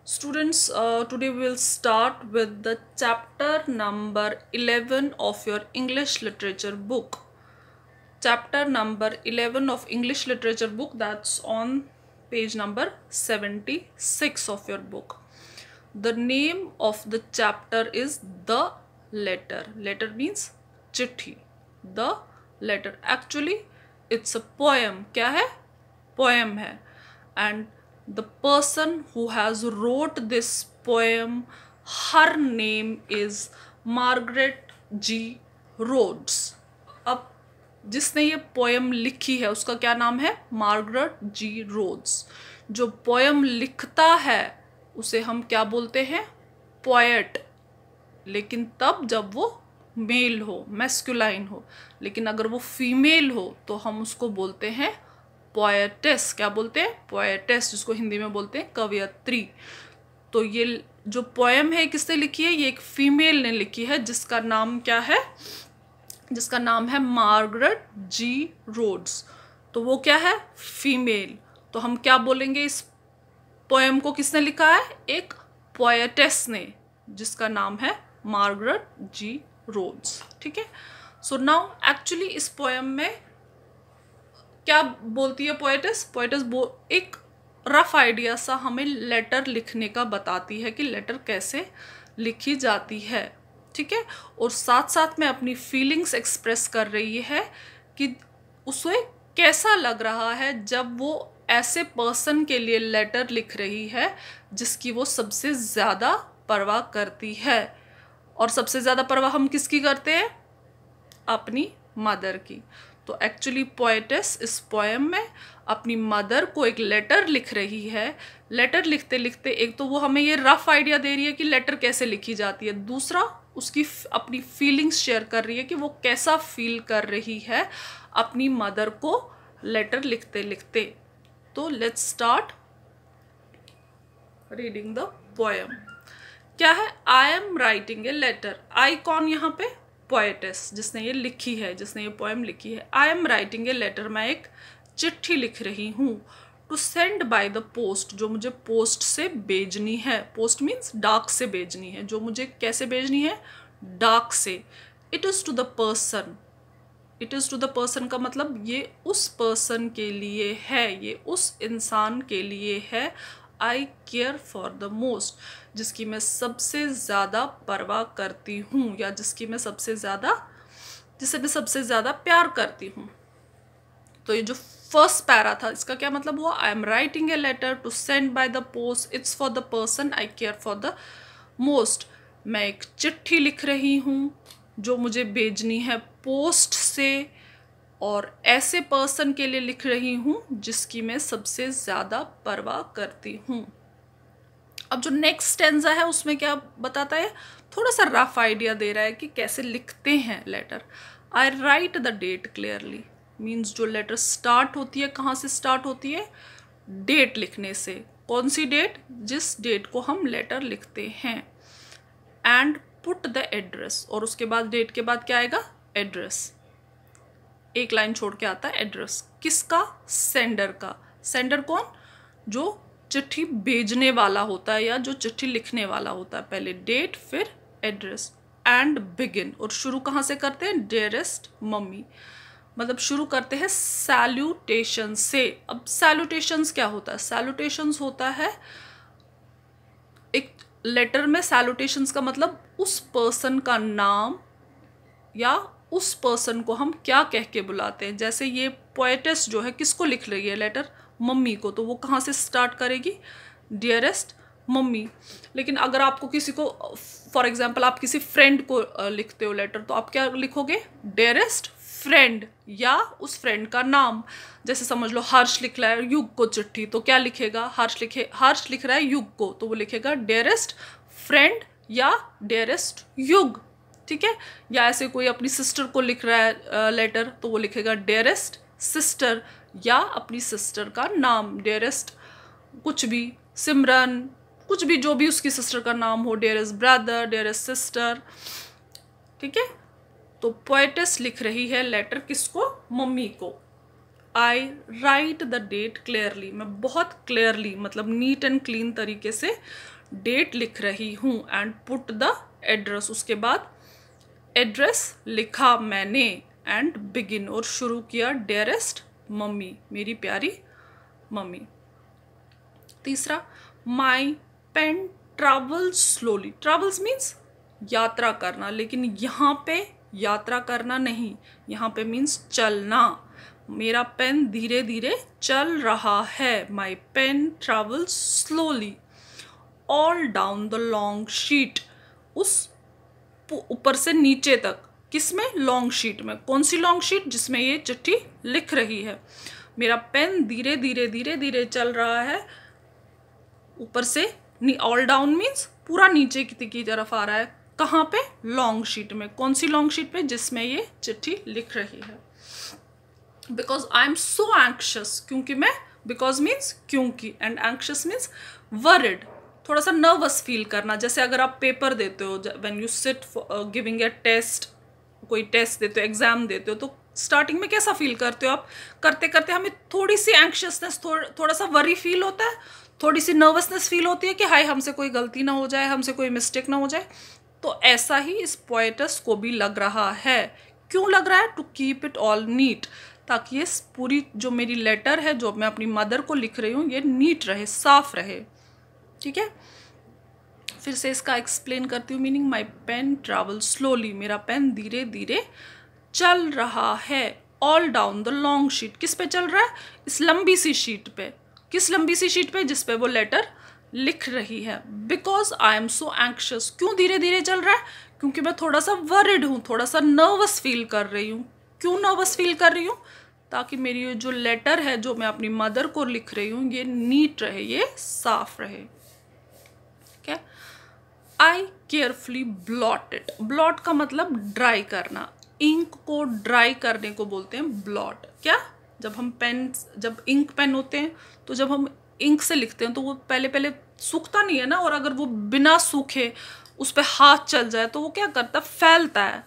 Students, today we will start with the chapter number 11 of your English literature book. Chapter number 11 of English literature book, that's on page number 76 of your book. The name of the chapter is The Letter. Letter means चिट्ठी. The Letter. Actually, it's a poem. क्या है? Poem है. And the person who has wrote this poem, her name is Margaret G. Rhodes. अब जिसने ये poem लिखी है उसका क्या नाम है? Margaret G roads. जो पोएम लिखता है उसे हम क्या बोलते हैं? पोएट. लेकिन तब जब वो मेल हो, मैस्कुलाइन हो. लेकिन अगर वो फीमेल हो तो हम उसको बोलते हैं पोएटेस. क्या बोलते हैं? पोएटेस, जिसको हिंदी में बोलते हैं कवयित्री. तो ये जो पोएम है किसने लिखी है? ये एक फीमेल ने लिखी है जिसका नाम क्या है? जिसका नाम है मार्गरेट जी रोड्स. तो वो क्या है? फीमेल. तो हम क्या बोलेंगे? इस पोएम को किसने लिखा है? एक पोएटेस ने, जिसका नाम है मार्गरेट जी रोड्स. ठीक है. सो नाउ एक्चुअली इस पोएम में क्या बोलती है पोएटेस? पोएटेस एक रफ आइडिया सा हमें लेटर लिखने का बताती है कि लेटर कैसे लिखी जाती है. ठीक है. और साथ साथ में अपनी फीलिंग्स एक्सप्रेस कर रही है कि उसे कैसा लग रहा है जब वो ऐसे पर्सन के लिए लेटर लिख रही है जिसकी वो सबसे ज़्यादा परवाह करती है. और सबसे ज़्यादा परवाह हम किसकी करते हैं? अपनी मदर की. तो एक्चुअली पोएटेस इस पोएम में अपनी मदर को एक लेटर लिख रही है. लेटर लिखते लिखते एक तो वो हमें ये रफ आइडिया दे रही है कि लेटर कैसे लिखी जाती है. दूसरा उसकी अपनी फीलिंग्स शेयर कर रही है कि वो कैसा फील कर रही है अपनी मदर को लेटर लिखते लिखते. तो let's start reading the poem. क्या है? I am writing a letter. I कौन यहाँ पे? पोएटेस, जिसने ये लिखी है, जिसने ये पोएम लिखी है. I am writing a letter. मैं एक चिट्ठी लिख रही हूँ. To send by the post, जो मुझे पोस्ट से भेजनी है. पोस्ट मीन्स डाक से भेजनी है. जो मुझे कैसे भेजनी है? डाक से. It is to the person. It is to the person का मतलब ये उस पर्सन के लिए है, ये उस इंसान के लिए है. आई केयर फॉर द मोस्ट, जिसकी मैं सबसे ज़्यादा परवाह करती हूँ, या जिससे मैं सबसे ज़्यादा प्यार करती हूँ. तो ये जो फर्स्ट पैरा था इसका क्या मतलब हुआ? I am writing a letter to send by the post. It's for the person I care for the most. मैं एक चिट्ठी लिख रही हूँ जो मुझे भेजनी है पोस्ट से, और ऐसे पर्सन के लिए लिख रही हूँ जिसकी मैं सबसे ज़्यादा परवाह करती हूँ. अब जो नेक्स्ट स्टेंजा है उसमें क्या बताता है? थोड़ा सा रफ आइडिया दे रहा है कि कैसे लिखते हैं letter. I write the date clearly. Means जो लेटर स्टार्ट होती है, कहाँ से स्टार्ट होती है? डेट लिखने से. कौन सी डेट? जिस डेट को हम लेटर लिखते हैं. And put the address. और उसके बाद डेट के बाद क्या आएगा? एड्रेस. एक लाइन छोड़ के आता है एड्रेस. किसका? सेंडर का. सेंडर कौन? जो चिट्ठी भेजने वाला होता है या जो चिट्ठी लिखने वाला होता है. पहले डेट, फिर एड्रेस. And begin. और शुरू कहाँ से करते हैं? Dearest mummy. मतलब शुरू करते हैं सैल्यूटेशन से. अब सैल्यूटेशंस क्या होता है? सैल्यूटेशंस होता है एक लेटर में. सैल्यूटेशंस का मतलब उस पर्सन का नाम या उस पर्सन को हम क्या कह के बुलाते हैं. जैसे ये पोएटेस जो है किसको लिख रही है लेटर? मम्मी को. तो वो कहाँ से स्टार्ट करेगी? Dearest mummy. लेकिन अगर आपको किसी को, फॉर एग्जांपल आप किसी फ्रेंड को लिखते हो लेटर, तो आप क्या लिखोगे? डियरेस्ट फ्रेंड, या उस फ्रेंड का नाम. जैसे समझ लो हर्ष लिख रहा है युग को चिट्ठी, तो क्या लिखेगा? हर्ष लिख रहा है युग को, तो वो लिखेगा डियरेस्ट फ्रेंड या डियरेस्ट युग. ठीक है. या ऐसे कोई अपनी सिस्टर को लिख रहा है लेटर, तो वो लिखेगा डियरेस्ट सिस्टर, या अपनी सिस्टर का नाम डियरेस्ट कुछ भी, सिमरन, कुछ भी, जो भी उसकी सिस्टर का नाम हो. Dearest brother, dearest sister. ठीक है. तो पोएटेस लिख रही है लेटर किसको? मम्मी को. आई राइट द डेट क्लियरली, मैं बहुत क्लियरली मतलब नीट एंड क्लीन तरीके से डेट लिख रही हूँ. एंड पुट द एड्रेस, उसके बाद एड्रेस लिखा मैंने. एंड बिगिन, और शुरू किया. डियरेस्ट मम्मी, मेरी प्यारी मम्मी. तीसरा, my pen travels slowly. Travels means यात्रा करना, लेकिन यहाँ पे यात्रा करना नहीं, यहाँ पे मीन्स चलना. मेरा पेन धीरे धीरे चल रहा है. My pen travels slowly all down the long sheet. उस ऊपर से नीचे तक. किसमें? लॉन्ग शीट में. कौन सी लॉन्ग शीट? जिसमें ये चिट्ठी लिख रही है. मेरा पेन धीरे धीरे धीरे धीरे चल रहा है ऊपर से. ऑल डाउन मीन्स पूरा नीचे की तरफ आ रहा है. कहाँ पे? लॉन्ग शीट में. कौन सी लॉन्ग शीट पे? जिसमें ये चिट्ठी लिख रही है. Because I am so anxious, क्योंकि मैं, बिकॉज मीन्स क्योंकि, एंड एंक्शस मीन्स वरिड, थोड़ा सा नर्वस फील करना. जैसे अगर आप पेपर देते हो, when you sit giving a test, कोई टेस्ट देते हो, एग्जाम देते हो, तो स्टार्टिंग में कैसा फील करते हो आप? करते करते हमें थोड़ी सी एंक्शियसनेस, थोड़ा सा वरी फील होता है, थोड़ी सी नर्वसनेस फील होती है कि हाय हमसे कोई गलती ना हो जाए, हमसे कोई मिस्टेक ना हो जाए. तो ऐसा ही इस पोएटस को भी लग रहा है. क्यों लग रहा है? To keep it all neat, ताकि ये पूरी जो मेरी लेटर है, जो मैं अपनी मदर को लिख रही हूँ, ये नीट रहे, साफ रहे. ठीक है, फिर से इसका एक्सप्लेन करती हूँ meaning. My pen travel slowly, मेरा पेन धीरे धीरे चल रहा है. All down the long sheet, किस पे चल रहा है? इस लंबी सी शीट पे. किस लंबी सी शीट पे? जिस पे वो लेटर लिख रही है. Because I am so anxious, क्यों धीरे धीरे चल रहा है? क्योंकि मैं थोड़ा सा वरिड हूँ, थोड़ा सा नर्वस फील कर रही हूँ. क्यों नर्वस फील कर रही हूँ? ताकि मेरी ये जो लेटर है, जो मैं अपनी मदर को लिख रही हूँ, ये नीट रहे, ये साफ रहे. ठीक है. I carefully blot it. Blot का मतलब ड्राई करना. इंक को ड्राई करने को बोलते हैं ब्लॉट. क्या? जब हम पेन, जब इंक पेन होते हैं, तो जब हम इंक से लिखते हैं तो वो पहले सूखता नहीं है ना, और अगर वो बिना सूखे उस पर हाथ चल जाए तो वो क्या करता है? फैलता है,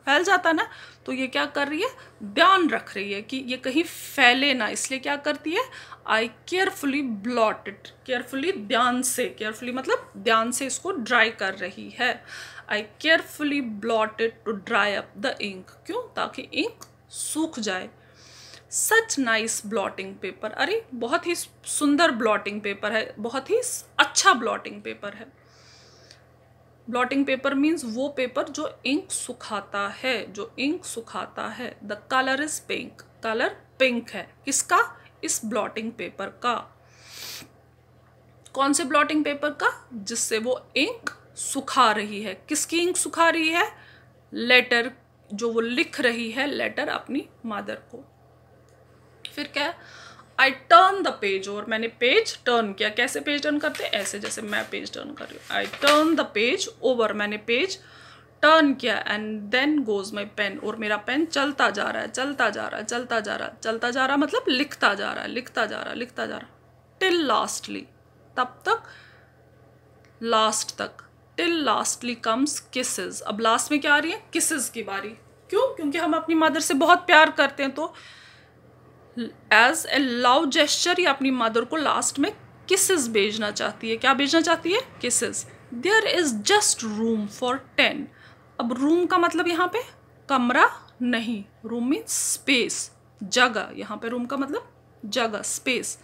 फैल जाता है ना. तो ये क्या कर रही है? ध्यान रख रही है कि ये कहीं फैले ना, इसलिए क्या करती है? I carefully blot it. Carefully, ध्यान से. केयरफुली मतलब ध्यान से इसको ड्राई कर रही है. I carefully blot it to dry up the ink. क्यों? ताकि इंक सूख जाए. Such nice blotting paper. अरे बहुत ही सुंदर ब्लॉटिंग पेपर है, बहुत ही अच्छा ब्लॉटिंग पेपर है. ब्लॉटिंग पेपर मीन्स वो पेपर जो इंक सुखाता है, जो इंक सुखाता है. The colour is pink. Colour pink है. किसका? इस ब्लॉटिंग पेपर का. कौन से ब्लॉटिंग पेपर का? जिससे वो इंक सुखा रही है. किसकी इंक सुखा रही है? लेटर, जो वो लिख रही है, लेटर अपनी मदर को. फिर क्या? आई टर्न द पेज. और मैंने पेज टर्न किया. कैसे पेज टर्न करते हैं? ऐसे, जैसे मैं पेज टर्न कर रही हूँ. I turn the page over. मैंने पेज टर्न किया. And then goes my pen. और मेरा पेन चलता जा रहा है, चलता जा रहा है, चलता जा रहा है, चलता जा रहा है, मतलब लिखता जा रहा है, लिखता जा रहा है, लिखता जा रहा है. टिल लास्टली, तब तक, लास्ट तक. Till lastly comes kisses. अब लास्ट में क्या आ रही है? किसेस की बारी. क्यों? क्योंकि हम अपनी मदर से बहुत प्यार करते हैं, तो एज ए लव जेस्चर ये अपनी मदर को लास्ट में किसेस भेजना चाहती है. क्या भेजना चाहती है? Kisses. There is just room for 10. अब रूम का मतलब यहाँ पे कमरा नहीं. रूम मीन्स स्पेस, जगह. यहाँ पे रूम का मतलब जगह, स्पेस.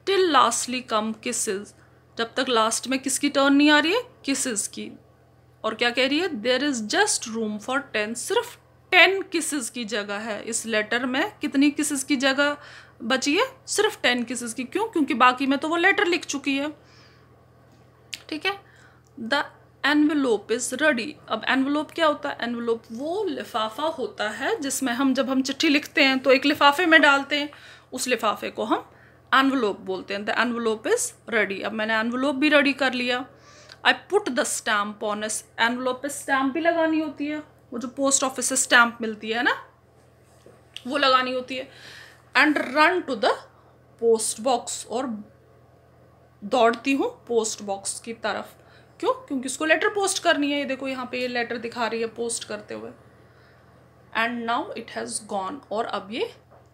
टिल लास्टली कम किसेस. जब तक लास्ट में किसकी टर्न नहीं आ रही है? किसेस की. और क्या कह रही है? There is just room for 10. सिर्फ 10 किसेस की जगह है. इस लेटर में कितनी किसेस की जगह बची है? सिर्फ 10 किसेस की. क्यों? क्योंकि बाकी में तो वो लेटर लिख चुकी है. ठीक है. The envelope is ready. अब एनवेलोप क्या होता है? एनवेलोप वो लिफाफा होता है जिसमें हम, जब हम चिट्ठी लिखते हैं तो एक लिफाफे में डालते हैं. उस लिफाफे को हम एनवेलोप बोलते हैं. The envelope is ready. अब मैंने एनवेलोप भी रेडी कर लिया. I put the stamp on. Envelope पे स्टैम्प भी लगानी होती है. वो जो पोस्ट ऑफिस से स्टैम्प मिलती है ना, वो लगानी होती है. And run to the post box. और दौड़ती हूँ पोस्ट बॉक्स की तरफ. क्यों? क्योंकि उसको लेटर पोस्ट करनी है. ये देखो यहाँ पे ये लेटर दिखा रही है पोस्ट करते हुए. And now it has gone. और अब ये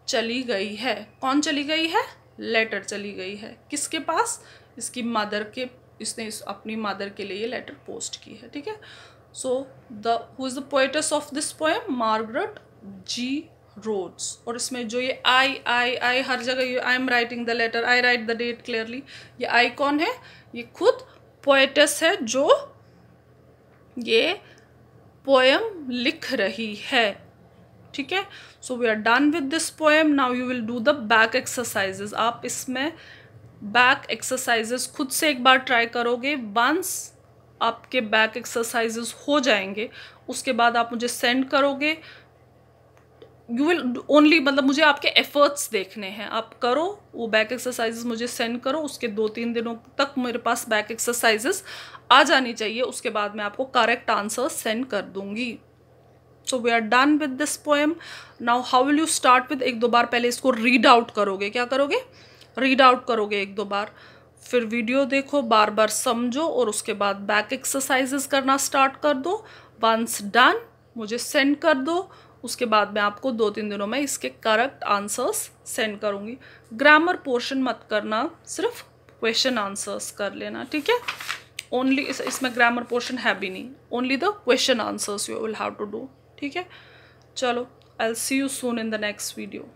चली गई है। कौन चली गई है? लेटर चली गई है। किसके पास? इसकी मदर के, इसने अपनी मदर के लिए ये लेटर पोस्ट की है। ठीक है। So who is the poetess of this poem? Margaret G Rhodes. और इसमें जो ये आई हर जगह ये I am writing the letter, I write the date clearly, ये आई कौन है? ये खुद पोएटेस है जो ये पोएम लिख रही है। ठीक है। So we are done with this poem. Now you will do the back exercises. आप इसमें बैक एक्सरसाइजेज खुद से एक बार ट्राई करोगे। वंस आपके बैक एक्सरसाइजेज हो जाएंगे उसके बाद आप मुझे सेंड करोगे। यू विल ओनली, मतलब मुझे आपके एफर्ट्स देखने हैं। आप करो वो बैक एक्सरसाइजेस, मुझे सेंड करो। उसके 2-3 दिनों तक मेरे पास बैक एक्सरसाइजेस आ जानी चाहिए। उसके बाद मैं आपको करेक्ट आंसर सेंड कर दूंगी। So we are done with this poem. Now how will you start with, 1-2 बार पहले इसको रीड आउट करोगे। क्या करोगे? रीड आउट करोगे 1-2 बार, फिर वीडियो देखो, बार बार समझो और उसके बाद बैक एक्सरसाइजेस करना स्टार्ट कर दो। वंस डन मुझे सेंड कर दो। उसके बाद मैं आपको 2-3 दिनों में इसके करेक्ट आंसर्स सेंड करूँगी। ग्रामर पोर्शन मत करना, सिर्फ क्वेश्चन आंसर्स कर लेना। ठीक है। ओनली इसमें ग्रामर पोर्शन है भी नहीं, only the question answers you will have to do. ठीक है। चलो, I will see you soon in the next video.